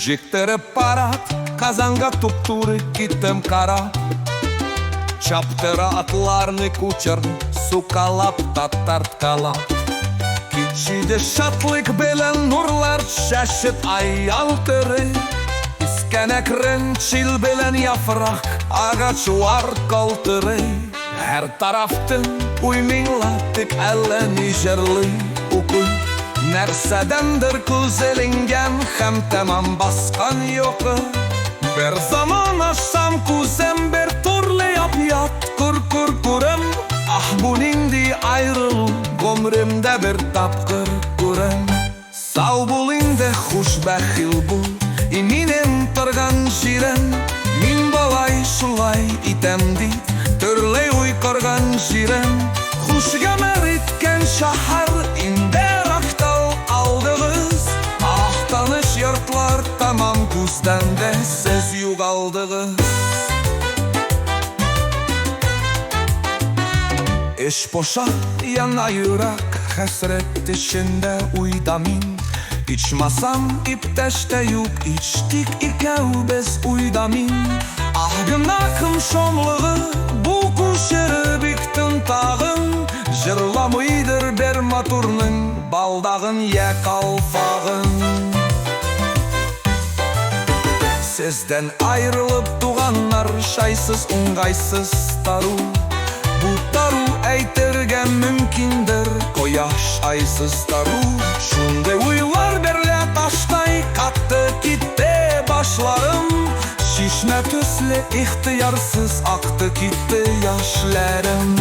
Җиктереп парад, Казанга туп-туры, киттем карап. Чаптыра атларны кучер, суккалап, тарткалап. Кичиде Шатлык белән нурлар, чәчеп ялтырый. Искән әкрен белән яфрак, агачлар калтырый. Һәр тарафтын уй миңа, тик Әллә җырлый, укый. Нәрсәдәндер күз эленгән, һәм тәмам баскан йокы. Бер заман ашсам күзем, бер төрле ят күрем. Ах, бу нинди аерылу, гомремдә бер тапкыр күрем. Сау бул инде, хушбәхил бул, минем торган җирем. Мин балай шулай итәм ди, төрле уй корган җирем. Хуш гамәр иткән шәһәр, инде рактал алдыгыз. Ах, таныш йортлар, тәмам күздән дә сез югалдыгыз. Эш поша, яна йөрәк, хәсрәт эчендә уйда мин. İçmasam ipteşte yok, içtik ikəvbez uyda min. Ah günahım şomlığı, bu kuşeri biktin tağın. Jırlamıydır ber maturnun, baldağın ya kalfağın. Sizden ayrılıp tuğanlar, şaysız ungaysız taru. Bu taru eyterge mümkündür, koyaş aysız taru. Şunday uylar berle taştay, kattı gitti başlarım. Şişme tüslü ihtiyarsız, aktı gitti yaşlarım.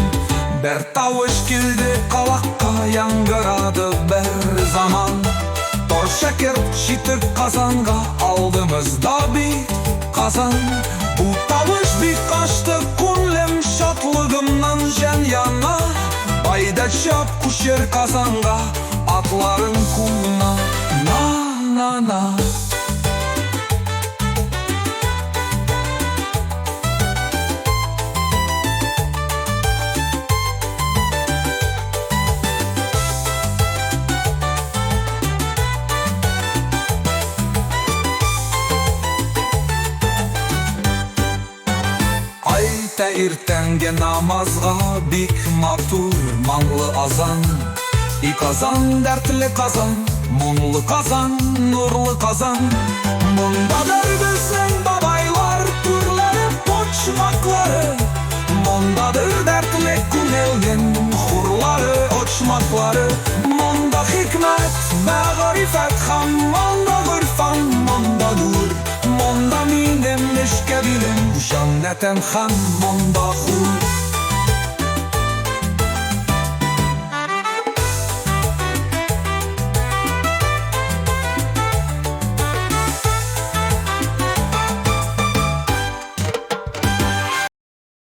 Ber tavuş kildi kalakka, yangıradı ber zaman. Tor şeker çitip Kazanga, aldığımızda bir kazan. Bu tavuş bir kaçtı kunlem, şatlığımdan jen yana. Bayda çap kuşer Kazanga, atların kuluna, na. Ayta irtenge namazga, bik matur manlı azan. Kazan, dertli kazan, munlu kazan, nurlu kazan. Mundadır bizden babaylar, türleri poçmakları. Mundadır dertli kunelgen, hurları, oçmakları. Munda hikmet, mağrifet ham, munda gırfan, munda dur. Munda minem neşke bilim, janneten han, munda hur.